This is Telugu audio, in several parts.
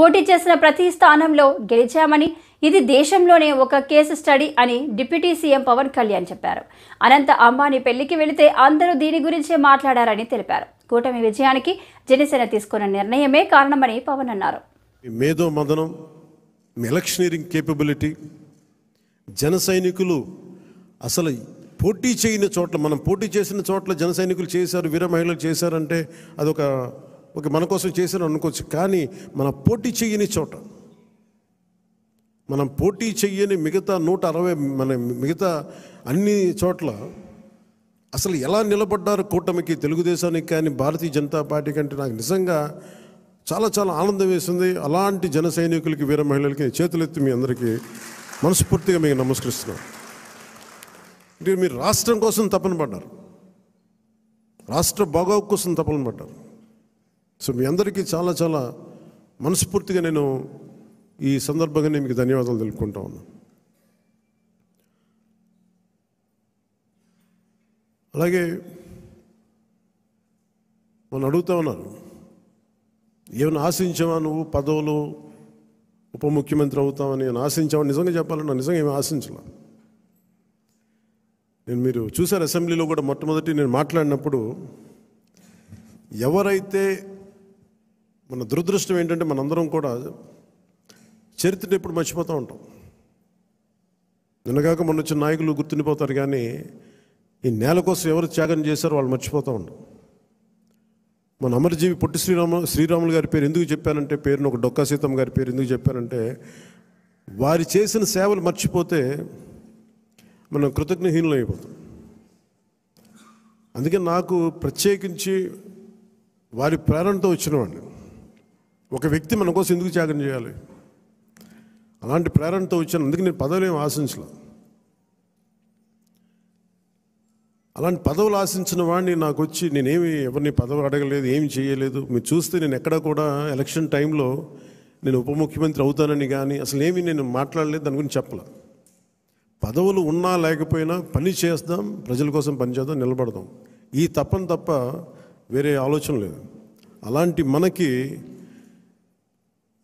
పోటీ చేసిన ప్రతి స్థానంలో గెలిచామని, ఇది దేశంలోనే ఒక కేసు స్టడీ అని డిప్యూటీ సీఎం పవన్ కళ్యాణ్ చెప్పారు. అనంత అంబానీ పెళ్లికి వెళితే అందరూ దీని గురించే మాట్లాడారని తెలిపారు. కూటమి విజయానికి జనసేన తీసుకున్న నిర్ణయమే కారణమని పవన్ అన్నారు. మేధో మదనం, ఎలక్షనీరింగ్ కేపబిలిటీ, జన సైనికులు అసలు పోటీ చేయని చోట్ల, మనం పోటీ చేసిన చోట్ల జన సైనికులు చేశారు, వీర మహిళలు చేశారంటే అదొక మన కోసం చేశారు అనుకోవచ్చు. కానీ మన పోటీ చేయని చోట, మనం పోటీ చెయ్యని మిగతా 160 మన మిగతా అన్ని చోట్ల అసలు ఎలా నిలబడ్డారు కూటమికి, తెలుగుదేశానికి కానీ భారతీయ జనతా పార్టీ కంటే నాకు నిజంగా చాలా చాలా ఆనందం వేసింది. అలాంటి జన సైనికులకి, వీర మహిళలకి చేతులెత్తి మీ అందరికీ మనస్ఫూర్తిగా మీకు నమస్కరిస్తున్నాను. అంటే మీరు రాష్ట్రం కోసం తపన పడ్డారు, రాష్ట్ర బాగోగు కోసం తపన పడ్డారు. సో మీ అందరికీ చాలా చాలా మనస్ఫూర్తిగా నేను ఈ సందర్భంగా నేను మీకు ధన్యవాదాలు తెలుపుకుంటా ఉన్నాను. అలాగే మనం అడుగుతా ఉన్నారు, ఏమైనా ఆశించావా నువ్వు పదవులు, ఉప ముఖ్యమంత్రి అవుతామని నేను ఆశించావని? నిజంగా చెప్పాలన్నా నిజంగా ఏమి ఆశించలే. మీరు చూశారు అసెంబ్లీలో కూడా మొట్టమొదటి నేను మాట్లాడినప్పుడు, ఎవరైతే మన దురదృష్టం ఏంటంటే మనందరం కూడా చరిత్రను ఎప్పుడు మర్చిపోతూ ఉంటాం. నిన్నగాక మొన్న వచ్చిన నాయకులు గుర్తుండిపోతారు, కానీ ఈ నేల కోసం ఎవరు త్యాగం చేశారో వాళ్ళు మర్చిపోతూ ఉంటాం. మన అమరజీవి పొట్టి శ్రీరాములు గారి పేరు ఎందుకు చెప్పానంటే, పేరును ఒక డొక్కా సీతమ్మ గారి పేరు ఎందుకు చెప్పానంటే, వారి చేసిన సేవలు మర్చిపోతే మనం కృతజ్ఞహీనులు అయిపోతాం. అందుకే నాకు ప్రత్యేకించి వారి ప్రేరణతో వచ్చిన వాడిని, ఒక వ్యక్తి మన కోసం ఎందుకు త్యాగం చేయాలి, అలాంటి ప్రేరణతో వచ్చాను. అందుకే నేను పదవులు ఏమి ఆశించలేదు. అలాంటి పదవులు ఆశించిన వాడిని నాకు వచ్చి నేనేమి ఎవరిని పదవి అడగలేదు, ఏమి చేయలేదు. మీరు చూస్తే నేను ఎక్కడ కూడా ఎలక్షన్ టైంలో నేను ఉప ముఖ్యమంత్రి అవుతానని కానీ అసలు ఏమీ నేను మాట్లాడలేదు, దాని గురించి చెప్పలే. పదవులు ఉన్నా లేకపోయినా పని చేద్దాం, ప్రజల కోసం పని చేద్దాం, నిలబడదాం, ఈ తప్ప వేరే ఆలోచన లేదు. అలాంటి మనకి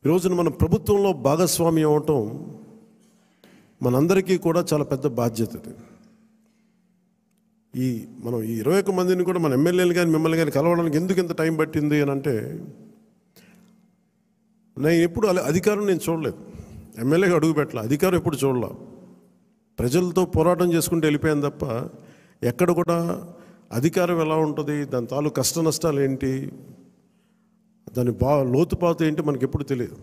ఈరోజున మన ప్రభుత్వంలో భాగస్వామి అవటం మనందరికీ కూడా చాలా పెద్ద బాధ్యత. మనం ఈ 21 మందిని కూడా మన ఎమ్మెల్యేలు కానీ మిమ్మల్ని కానీ కలవడానికి ఎందుకు ఇంత టైం పట్టింది అని అంటే, నేను ఎప్పుడు అధికారం నేను చూడలేదు, ఎమ్మెల్యేగా అడుగు పెట్టలే, అధికారం ఎప్పుడు చూడలే. ప్రజలతో పోరాటం చేసుకుంటూ వెళ్ళిపోయాను తప్ప ఎక్కడ కూడా అధికారం ఎలా ఉంటుంది, దాని తాలూకు కష్ట నష్టాలు ఏంటి, దాని లోతుపాతు ఏంటి మనకి ఎప్పుడు తెలియదు.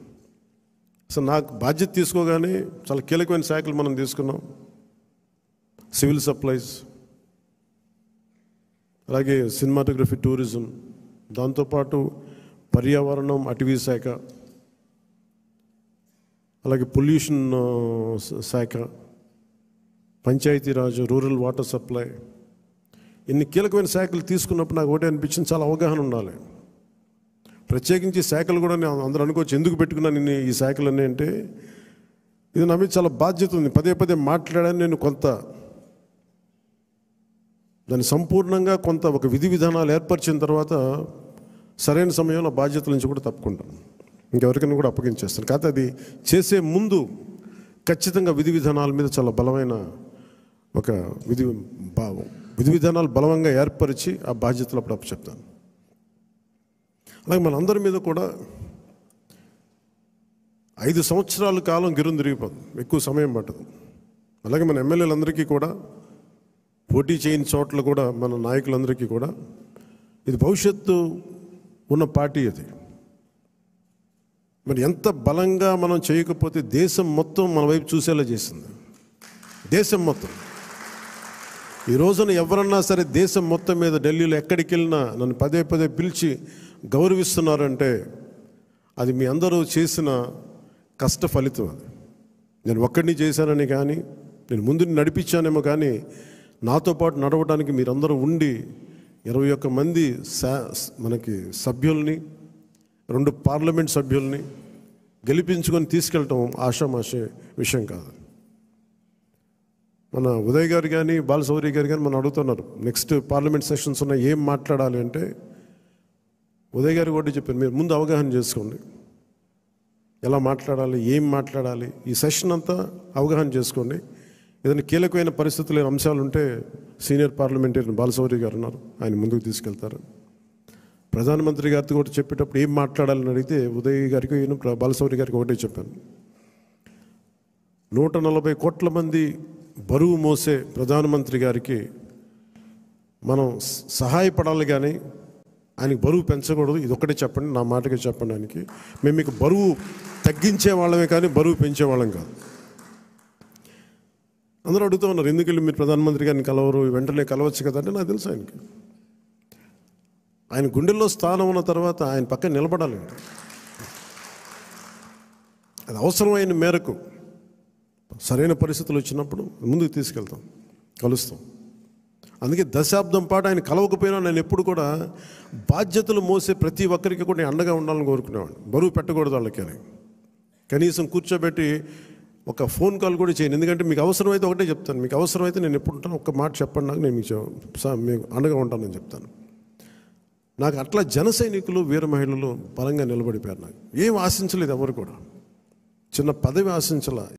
అసలు నాకు బాధ్యత తీసుకోగానే చాలా కీలకమైన శాఖలు మనం తీసుకున్నాం. సివిల్ సప్లైస్, అలాగే సినిమాటోగ్రఫీ, టూరిజం, దాంతోపాటు పర్యావరణం, అటవీ శాఖ, అలాగే పొల్యూషన్ శాఖ, పంచాయతీరాజ్, రూరల్ వాటర్ సప్లై, ఇన్ని కీలకమైన శాఖలు తీసుకున్నప్పుడు నాకు ఒకటే అనిపించింది, చాలా అవగాహన ఉండాలి. ప్రత్యేకించి శాఖలు కూడా నేను అందరూ అనుకోవచ్చు ఎందుకు పెట్టుకున్నాను నేను ఈ శాఖలన్నీ అంటే, ఇది నా మీద చాలా బాధ్యత ఉంది. పదే మాట్లాడాను నేను. కొంత దాన్ని సంపూర్ణంగా ఒక విధి విధానాలు ఏర్పరిచిన తర్వాత సరైన సమయంలో బాధ్యతల నుంచి కూడా తప్పుకుంటాను, ఇంకెవరికైనా కూడా అప్పగించేస్తాను. కాకపోతే అది చేసే ముందు ఖచ్చితంగా విధి విధానాల మీద చాలా బలమైన ఒక విధి విధానాలు బలంగా ఏర్పరిచి ఆ బాధ్యతలు అప్పుడు అప్పచెప్తాను. అలాగే మనందరి మీద కూడా 5 సంవత్సరాల కాలం గిరుని తిరిగిపోతుంది, ఎక్కువ సమయం పట్టదు. అలాగే మన ఎమ్మెల్యేలందరికీ కూడా, పోటీ చేయని చోట్ల కూడా మన నాయకులందరికీ కూడా ఇది భవిష్యత్తు ఉన్న పార్టీ. అది మరి ఎంత బలంగా మనం చేయకపోతే దేశం మొత్తం మన వైపు చూసేలా చేసింది. దేశం మొత్తం ఈ రోజున ఎవరన్నా సరే దేశం మొత్తం మీద ఢిల్లీలో ఎక్కడికి వెళ్ళినా నన్ను పదే పిలిచి గౌరవిస్తున్నారంటే అది మీ అందరూ చేసిన కష్ట ఫలితం. అది నేను ఒక్కడిని చేశానని కానీ, నేను ముందు నడిపించానేమో కానీ, నాతో పాటు నడవడానికి మీరందరూ ఉండి 21 మంది మనకి సభ్యుల్ని, 2 పార్లమెంట్ సభ్యుల్ని గెలిపించుకొని తీసుకెళ్ళటం ఆషామాషే విషయం కాదు. మన ఉదయ్ గారు కానీ బాలశౌరి గారు కానీ మనం అడుగుతున్నారు, నెక్స్ట్ పార్లమెంట్ సెషన్స్ ఉన్నాయి, ఏం మాట్లాడాలి అంటే ఉదయ్ గారు కూడా చెప్పారు, మీరు ముందు అవగాహన చేసుకోండి, ఎలా మాట్లాడాలి, ఏం మాట్లాడాలి, ఈ సెషన్ అంతా అవగాహన చేసుకోండి. ఏదైనా కీలకమైన పరిస్థితులు అంశాలు ఉంటే సీనియర్ పార్లమెంటేరియన్ బాలశౌరి గారు ఉన్నారు, ఆయన ముందుకు తీసుకెళ్తారు. ప్రధానమంత్రి గారితో కూడా చెప్పేటప్పుడు ఏం మాట్లాడాలని అడిగితే ఉదయ్ గారికి బాలశౌరి గారికి ఒకటే చెప్పాను. 140 కోట్ల మంది బరువు మోసే ప్రధానమంత్రి గారికి మనం సహాయపడాలి, కానీ ఆయనకి బరువు పెంచకూడదు. ఇది ఒక్కటే చెప్పండి, నా మాటగా చెప్పండి. ఆయనకి మేము మీకు బరువు తగ్గించే వాళ్ళమే కానీ బరువు పెంచే వాళ్ళం కాదు. అందరూ అడుగుతూ ఉన్నారు, ఎందుకు వెళ్ళి మీరు ప్రధానమంత్రి గారిని కలవరు, వెంటనే కలవచ్చు కదా అంటే నాకు తెలుసు ఆయనకి ఆయన గుండెల్లో స్థానం ఉన్న తర్వాత ఆయన పక్కన నిలబడాలండి. అది అవసరమైన మేరకు సరైన పరిస్థితులు వచ్చినప్పుడు ముందుకు తీసుకెళ్తాం, కలుస్తాం. అందుకే దశాబ్దం పాటు ఆయన కలవకపోయినా నేను ఎప్పుడు కూడా బాధ్యతలు మోసే ప్రతి ఒక్కరికి కూడా నేను అండగా ఉండాలని కోరుకునేవాడిని. బరువు పెట్టకూడదు వాళ్ళకి అని కనీసం కూర్చోబెట్టి ఒక ఫోన్ కాల్ కూడా చేయను. ఎందుకంటే మీకు అవసరమైతే ఒకటే చెప్తాను, మీకు అవసరమైతే నేను ఎప్పుడు ఉంటాను ఒక్క మాట చెప్పండి నాకు, నేను మీకు అండగా ఉంటానని చెప్తాను. నాకు అట్లా జన సైనికులు, వీర మహిళలు బలంగా నిలబడిపోయారు. నాకు ఏం ఆశించలేదు, ఎవరు కూడా చిన్న పదవి ఆశించాల.